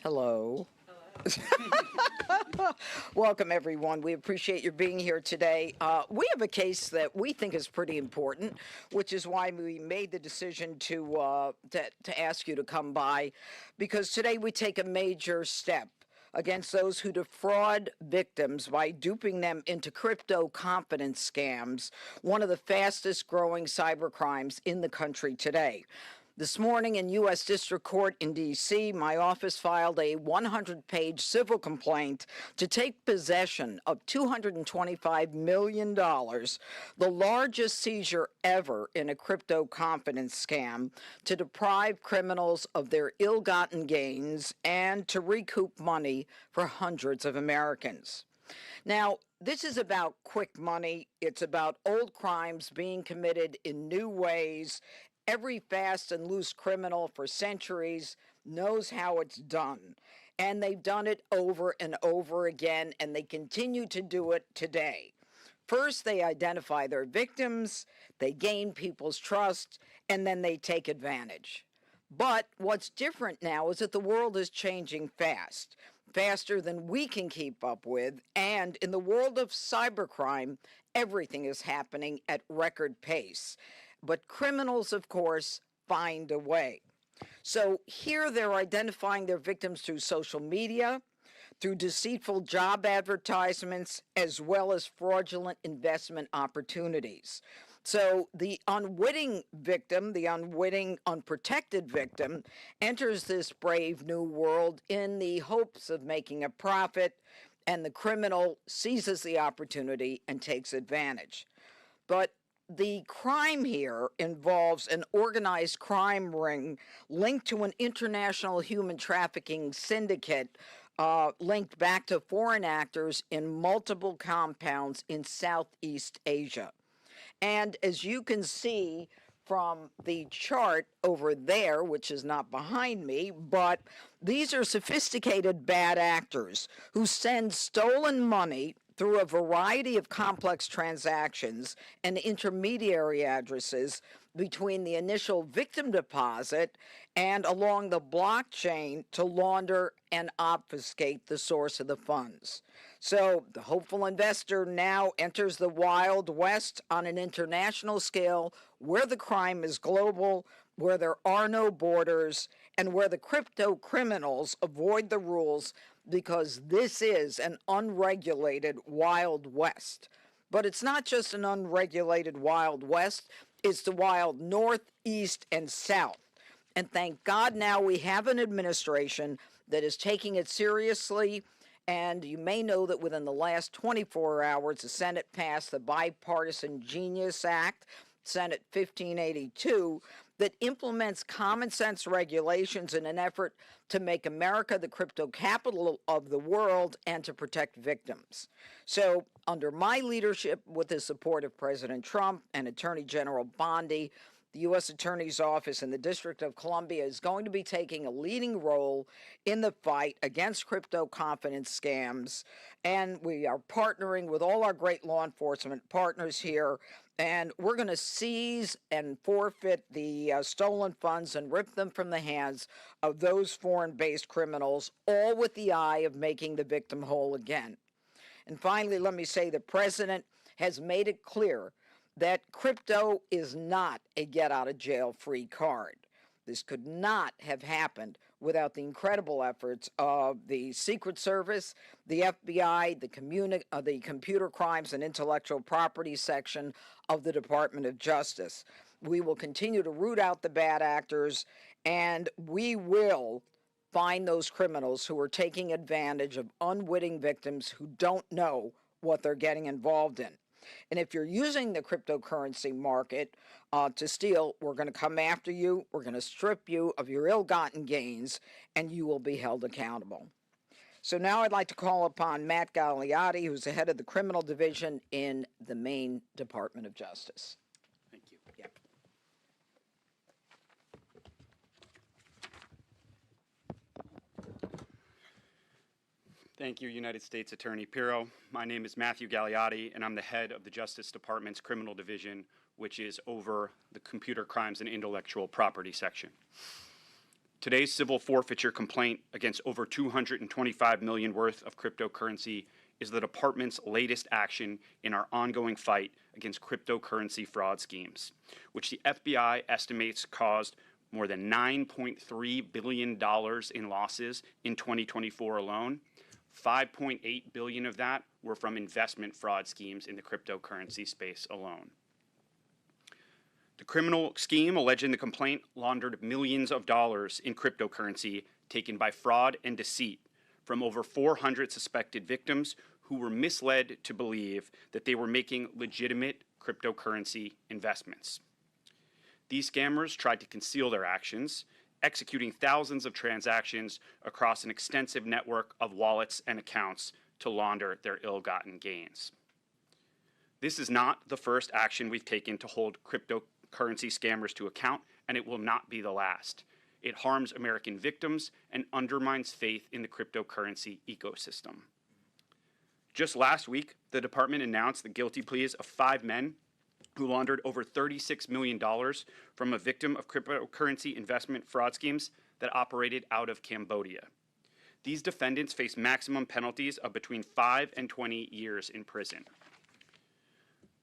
Hello. Welcome, everyone. We appreciate your being here today. We have a case that we think is pretty important, which is why we made the decision to ask you to come by, because today we take a major step against those who defraud victims by duping them into crypto confidence scams, one of the fastest growing cybercrimes in the country today. This morning in U.S. District Court in D.C., my office filed a 100-page civil complaint to take possession of $225 million, the largest seizure ever in a crypto confidence scam, to deprive criminals of their ill-gotten gains and to recoup money for hundreds of Americans. Now, this is about quick money. It's about old crimes being committed in new ways. Every fast and loose criminal for centuries knows how it's done. And they've done it over and over again, and they continue to do it today. First, they identify their victims, they gain people's trust, and then they take advantage. But what's different now is that the world is changing fast, faster than we can keep up with, and in the world of cybercrime, everything is happening at record pace. But criminals, of course, find a way. So here they're identifying their victims through social media, through deceitful job advertisements, as well as fraudulent investment opportunities. So the unwitting victim, the unwitting, unprotected victim, enters this brave new world in the hopes of making a profit, and the criminal seizes the opportunity and takes advantage. But the crime here involves an organized crime ring linked to an international human trafficking syndicate linked back to foreign actors in multiple compounds in Southeast Asia. And as you can see from the chart over there, which is not behind me, but these are sophisticated bad actors who send stolen money through a variety of complex transactions and intermediary addresses between the initial victim deposit and along the blockchain to launder and obfuscate the source of the funds. So the hopeful investor now enters the Wild West on an international scale where the crime is global, where there are no borders, and where the crypto criminals avoid the rules, because this is an unregulated Wild West. But it's not just an unregulated Wild West, it's the wild North, East, and South. And thank God now we have an administration that is taking it seriously. And you may know that within the last 24 hours, the Senate passed the Bipartisan Genius Act, Senate 1582, that implements common sense regulations in an effort to make America the crypto capital of the world and to protect victims. So, under my leadership, with the support of President Trump and Attorney General Bondi, the U.S. Attorney's Office in the District of Columbia is going to be taking a leading role in the fight against crypto confidence scams. And we are partnering with all our great law enforcement partners here. And we're going to seize and forfeit the stolen funds and rip them from the hands of those foreign-based criminals, all with the eye of making the victim whole again. And finally, let me say the president has made it clear that crypto is not a get-out-of-jail-free card. This could not have happened without the incredible efforts of the Secret Service, the FBI, the Computer Crimes and Intellectual Property section of the Department of Justice. We will continue to root out the bad actors, and we will find those criminals who are taking advantage of unwitting victims who don't know what they're getting involved in. And if you're using the cryptocurrency market to steal, we're going to come after you, we're going to strip you of your ill-gotten gains, and you will be held accountable. So now I'd like to call upon Matt Gallotti, who's the head of the criminal division in the Maine Department of Justice. Thank you. Yep. Thank you, United States Attorney Pirro. My name is Matthew Gallotti, and I'm the head of the Justice Department's Criminal Division, which is over the Computer Crimes and Intellectual Property section. Today's civil forfeiture complaint against over $225 million worth of cryptocurrency is the department's latest action in our ongoing fight against cryptocurrency fraud schemes, which the FBI estimates caused more than $9.3 billion in losses in 2024 alone. $5.8 billion of that were from investment fraud schemes in the cryptocurrency space alone. The criminal scheme alleged in the complaint laundered millions of dollars in cryptocurrency taken by fraud and deceit from over 400 suspected victims who were misled to believe that they were making legitimate cryptocurrency investments. These scammers tried to conceal their actions, executing thousands of transactions across an extensive network of wallets and accounts to launder their ill-gotten gains. This is not the first action we've taken to hold cryptocurrency scammers to account, and it will not be the last. It harms American victims and undermines faith in the cryptocurrency ecosystem. Just last week, the department announced the guilty pleas of 5 men who laundered over $36 million from a victim of cryptocurrency investment fraud schemes that operated out of Cambodia. These defendants face maximum penalties of between 5 and 20 years in prison.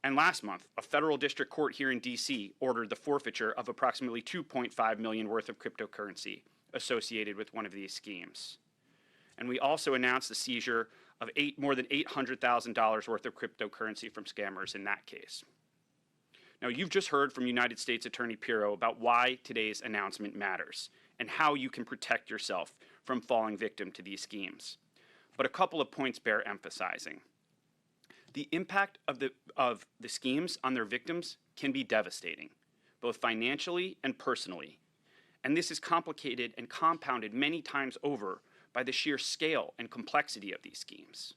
And last month, a federal district court here in D.C. ordered the forfeiture of approximately $2.5 million worth of cryptocurrency associated with one of these schemes. And we also announced the seizure of more than $800,000 worth of cryptocurrency from scammers in that case. Now, you've just heard from United States Attorney Pirro about why today's announcement matters and how you can protect yourself from falling victim to these schemes. But a couple of points bear emphasizing. The impact of the schemes on their victims can be devastating, both financially and personally. And this is complicated and compounded many times over by the sheer scale and complexity of these schemes.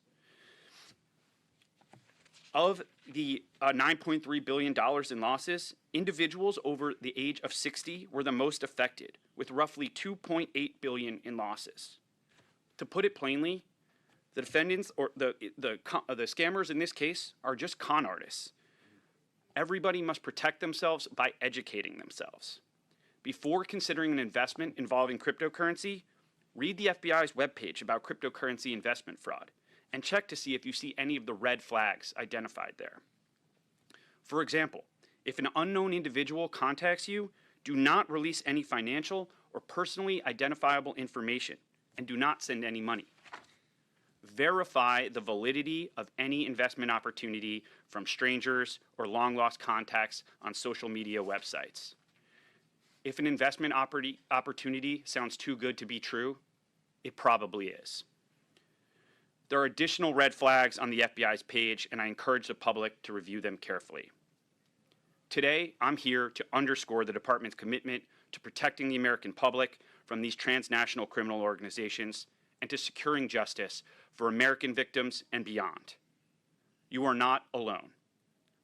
Of the $9.3 billion in losses, individuals over the age of 60 were the most affected, with roughly $2.8 billion in losses. To put it plainly, the defendants, or the scammers in this case, are just con artists. Everybody must protect themselves by educating themselves. Before considering an investment involving cryptocurrency, read the FBI's webpage about cryptocurrency investment fraud and check to see if you see any of the red flags identified there. For example, if an unknown individual contacts you, do not release any financial or personally identifiable information and do not send any money. Verify the validity of any investment opportunity from strangers or long-lost contacts on social media websites. If an investment opportunity sounds too good to be true, it probably is. There are additional red flags on the FBI's page, and I encourage the public to review them carefully. Today, I'm here to underscore the department's commitment to protecting the American public from these transnational criminal organizations and to securing justice for American victims and beyond. You are not alone.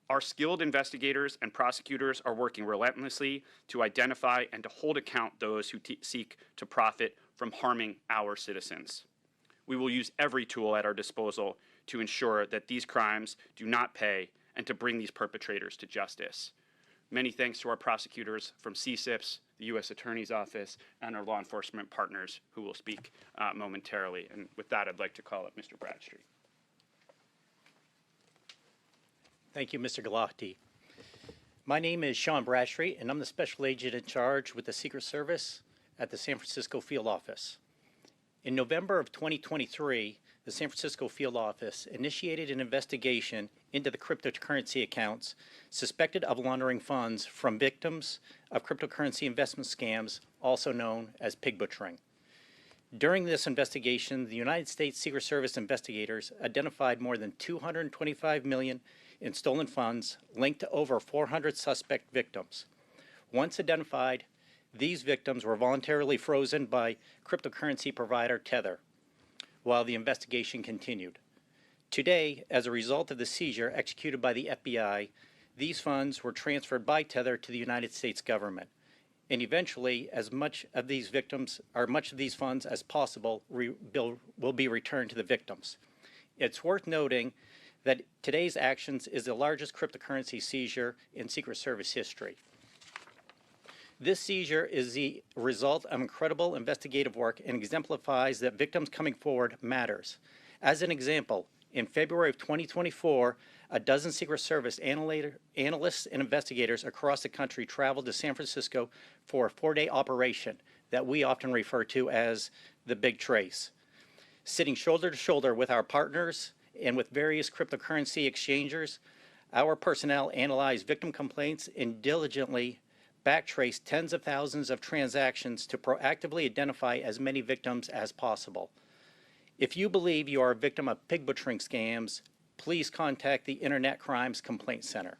Our skilled investigators and prosecutors are working relentlessly to identify and to hold account those who seek to profit from harming our citizens. We will use every tool at our disposal to ensure that these crimes do not pay and to bring these perpetrators to justice. Many thanks to our prosecutors from CSIPS, the U.S. Attorney's Office, and our law enforcement partners who will speak momentarily. And with that, I'd like to call up Mr. Bradsh. Thank you, Mr. Gallotti. My name is Sean Bradsh, and I'm the special agent in charge with the Secret Service at the San Francisco Field Office. In November of 2023, the San Francisco Field Office initiated an investigation into the cryptocurrency accounts suspected of laundering funds from victims of cryptocurrency investment scams, also known as pig butchering. During this investigation, the United States Secret Service investigators identified more than $225 million in stolen funds linked to over 400 suspect victims. Once identified, these victims were voluntarily frozen by cryptocurrency provider Tether while the investigation continued. Today, as a result of the seizure executed by the FBI, these funds were transferred by Tether to the United States government. And eventually, as much of these funds as possible will be returned to the victims. It's worth noting that today's actions is the largest cryptocurrency seizure in Secret Service history. This seizure is the result of incredible investigative work and exemplifies that victims coming forward matters. As an example, in February of 2024, a dozen Secret Service analysts and investigators across the country traveled to San Francisco for a 4-day operation that we often refer to as the Big Trace. Sitting shoulder to shoulder with our partners and with various cryptocurrency exchangers, our personnel analyzed victim complaints and diligently backtraced tens of thousands of transactions to proactively identify as many victims as possible. If you believe you are a victim of pig butchering scams, please contact the Internet Crimes Complaint Center.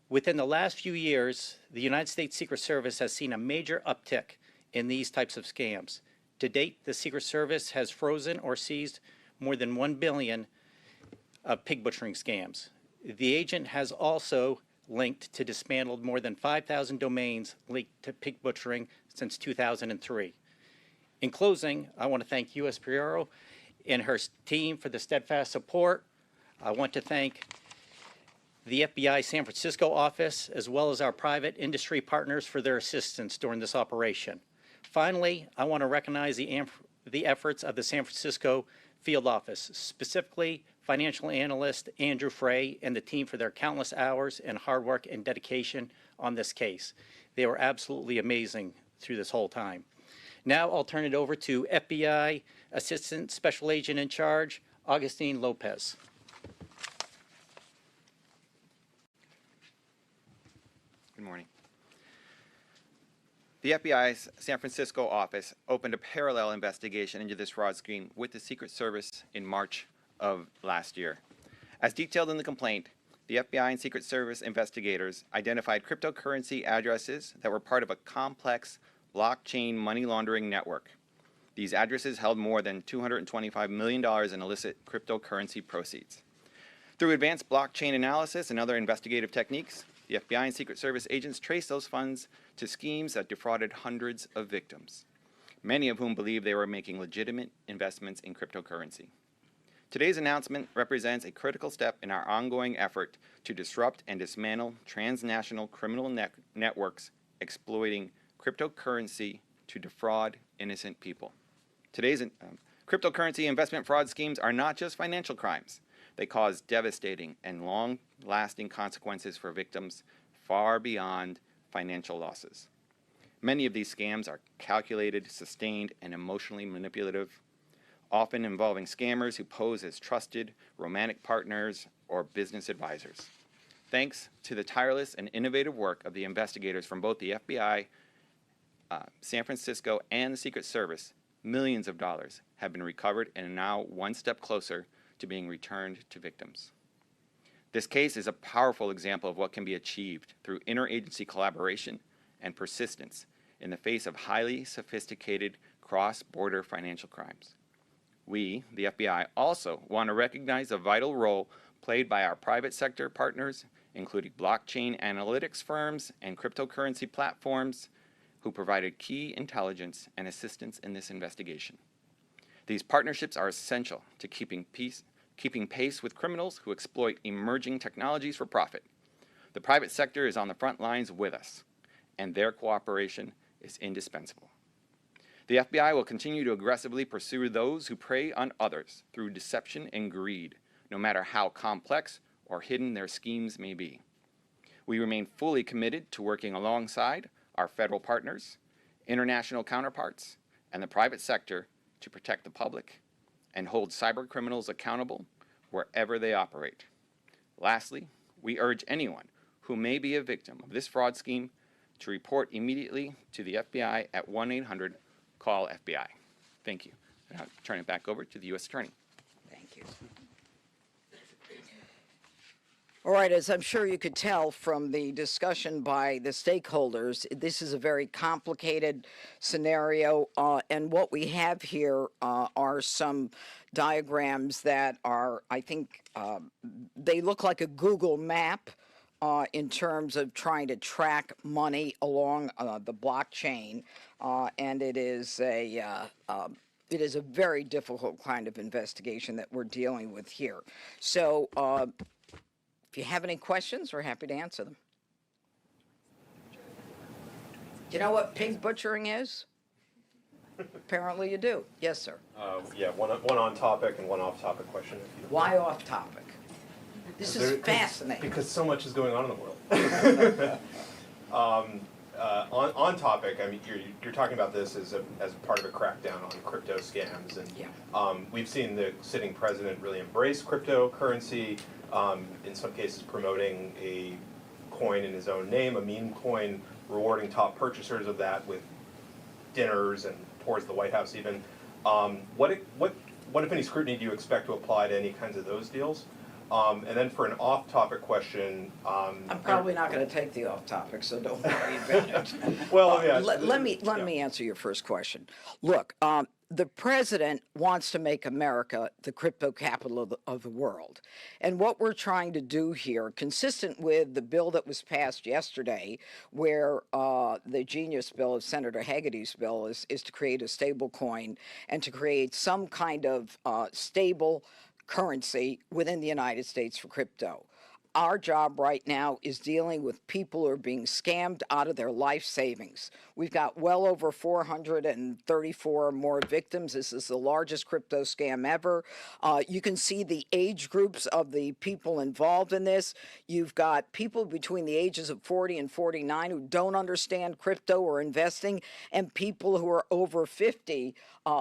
Within the last few years, the United States Secret Service has seen a major uptick in these types of scams. To date, the Secret Service has frozen or seized more than 1 billion of pig butchering scams. The agent has also linked to dismantled more than 5,000 domains linked to pig butchering since 2003. In closing, I want to thank U.S. Bureau and her team for the steadfast support. I want to thank the FBI San Francisco office, as well as our private industry partners for their assistance during this operation. Finally, I want to recognize the efforts of the San Francisco field office, specifically financial analyst Andrew Frey and the team for their countless hours and hard work and dedication on this case. They were absolutely amazing through this whole time. Now I'll turn it over to FBI Assistant Special Agent in Charge, Augustine Lopez. Good morning. The FBI's San Francisco office opened a parallel investigation into this fraud scheme with the Secret Service in March of last year. As detailed in the complaint, the FBI and Secret Service investigators identified cryptocurrency addresses that were part of a complex blockchain money laundering network. These addresses held more than $225 million in illicit cryptocurrency proceeds. Through advanced blockchain analysis and other investigative techniques, the FBI and Secret Service agents traced those funds to schemes that defrauded hundreds of victims, many of whom believed they were making legitimate investments in cryptocurrency. Today's announcement represents a critical step in our ongoing effort to disrupt and dismantle transnational criminal networks exploiting cryptocurrency to defraud innocent people. Today's cryptocurrency investment fraud schemes are not just financial crimes. They cause devastating and long-lasting consequences for victims far beyond financial losses. Many of these scams are calculated, sustained, and emotionally manipulative, often involving scammers who pose as trusted romantic partners or business advisors. Thanks to the tireless and innovative work of the investigators from both the FBI, San Francisco, and the Secret Service, millions of dollars have been recovered and are now one step closer to being returned to victims. This case is a powerful example of what can be achieved through interagency collaboration and persistence in the face of highly sophisticated cross-border financial crimes. We, the FBI, also want to recognize the vital role played by our private sector partners, including blockchain analytics firms and cryptocurrency platforms, who provided key intelligence and assistance in this investigation. These partnerships are essential to keeping pace with criminals who exploit emerging technologies for profit. The private sector is on the front lines with us, and their cooperation is indispensable. The FBI will continue to aggressively pursue those who prey on others through deception and greed, no matter how complex or hidden their schemes may be. We remain fully committed to working alongside our federal partners, international counterparts, and the private sector to protect the public and hold cyber criminals accountable wherever they operate. Lastly, we urge anyone who may be a victim of this fraud scheme to report immediately to the FBI at 1-800-CALL-FBI. Thank you. And I'll turn it back over to the U.S. Attorney. Thank you. All right, as I'm sure you could tell from the discussion by the stakeholders, this is a very complicated scenario, and what we have here are some diagrams that are, I think, they look like a Google map in terms of trying to track money along the blockchain, and it is a very difficult kind of investigation that we're dealing with here. So, if you have any questions, we're happy to answer them. Do you know what pig butchering is? Apparently you do. Yes, sir. Yeah, one on topic and one off topic question. If you don't Why off topic? This is fascinating. Because so much is going on in the world. On topic, I mean, you're talking about this as part of a crackdown on crypto scams, and Yeah. We've seen the sitting president really embrace cryptocurrency. In some cases, promoting a coin in his own name, a meme coin, rewarding top purchasers of that with dinners and towards the White House even. What if any scrutiny do you expect to apply to any kinds of those deals? And then for an off-topic question, I'm probably not going to take the off topic, so don't worry about it. Well, yeah, let me answer your first question. Look, the president wants to make America the crypto capital of the world. And what we're trying to do here, consistent with the bill that was passed yesterday, where the genius bill of Senator Hagedy's bill is to create a stable coin and to create some kind of stable currency within the United States for crypto. Our job right now is dealing with people who are being scammed out of their life savings. We've got well over 434 more victims. This is the largest crypto scam ever. You can see the age groups of the people involved in this. You've got people between the ages of 40 and 49 who don't understand crypto or investing, and people who are over 50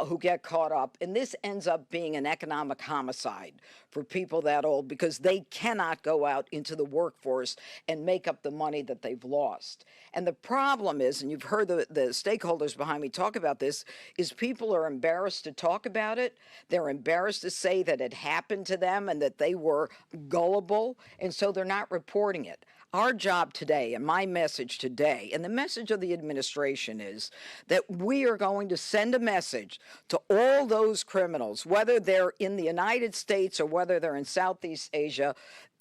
who get caught up. And this ends up being an economic homicide for people that old because they cannot go out into the workforce and make up the money that they've lost. And the problem is, and you've heard the stakeholders behind me talk about this, is people are embarrassed to talk about it. They're embarrassed to say that it happened to them and that they were gullible, and so they're not reporting it. Our job today, and my message today, and the message of the administration is that we are going to send a message to all those criminals, whether they're in the United States or whether they're in Southeast Asia.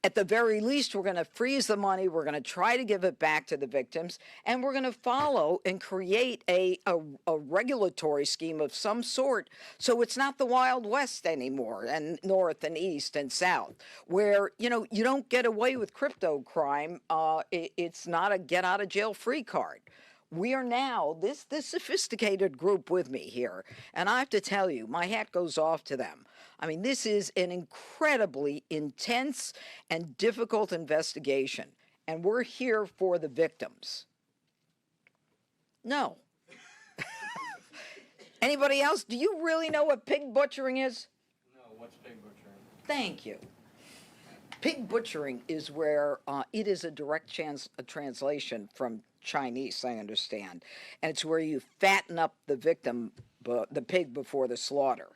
At the very least, we're going to freeze the money, we're going to try to give it back to the victims, and we're going to follow and create a regulatory scheme of some sort so it's not the Wild West anymore, and North and East and South, where, you don't get away with crypto crime. It's not a get-out-of-jail-free card. We are now, this sophisticated group with me here, and I have to tell you, my hat goes off to them. I mean, this is an incredibly intense and difficult investigation, and we're here for the victims. No. Anybody else? Do you really know what pig butchering is? No, what's pig butchering? Thank you. Pig butchering is where it is a direct translation from Chinese, I understand, and it's where you fatten up the victim, the pig, before the slaughter.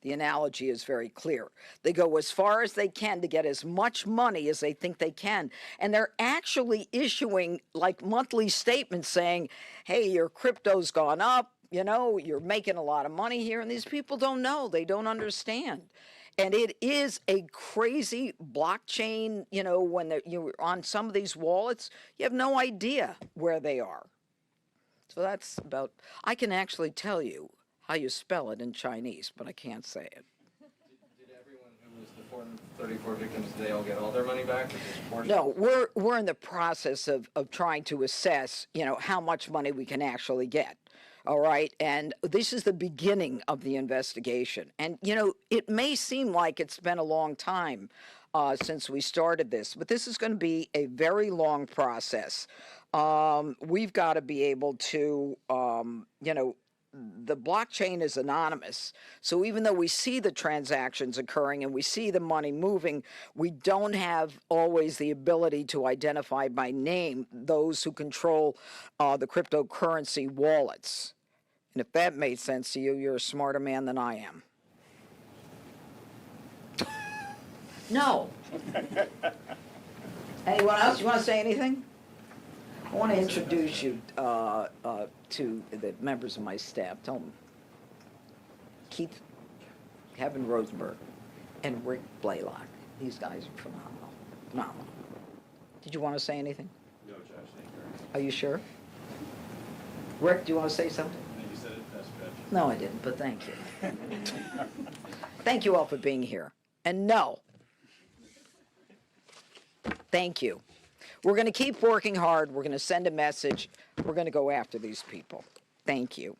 The analogy is very clear. They go as far as they can to get as much money as they think they can, and they're actually issuing like monthly statements saying, hey, your crypto's gone up, you're making a lot of money here, and these people don't know, they don't understand. And it is a crazy blockchain, when you're on some of these wallets, you have no idea where they are. So that's about, I can actually tell you how you spell it in Chinese, but I can't say it. Did everyone who was the 434 victims, did they all get all their money back? Or just portion? No, we're in the process of trying to assess, how much money we can actually get. All right. And this is the beginning of the investigation. And, it may seem like it's been a long time since we started this, but this is going to be a very long process. We've got to be able to, the blockchain is anonymous. So even though we see the transactions occurring and we see the money moving, we don't have always the ability to identify by name those who control the cryptocurrency wallets. And if that made sense to you, you're a smarter man than I am. No. Anyone else? You want to say anything? I want to introduce you to the members of my staff. Tell them. Keith, Kevin Rosenberg, and Rick Blaylock. These guys are phenomenal. Phenomenal. Did you want to say anything? No, Josh, thank you. Are you sure? Rick, do you want to say something? You said it best, Bradsh. No, I didn't, but thank you. Thank you all for being here. And no. Thank you. We're going to keep working hard. We're going to send a message. We're going to go after these people. Thank you.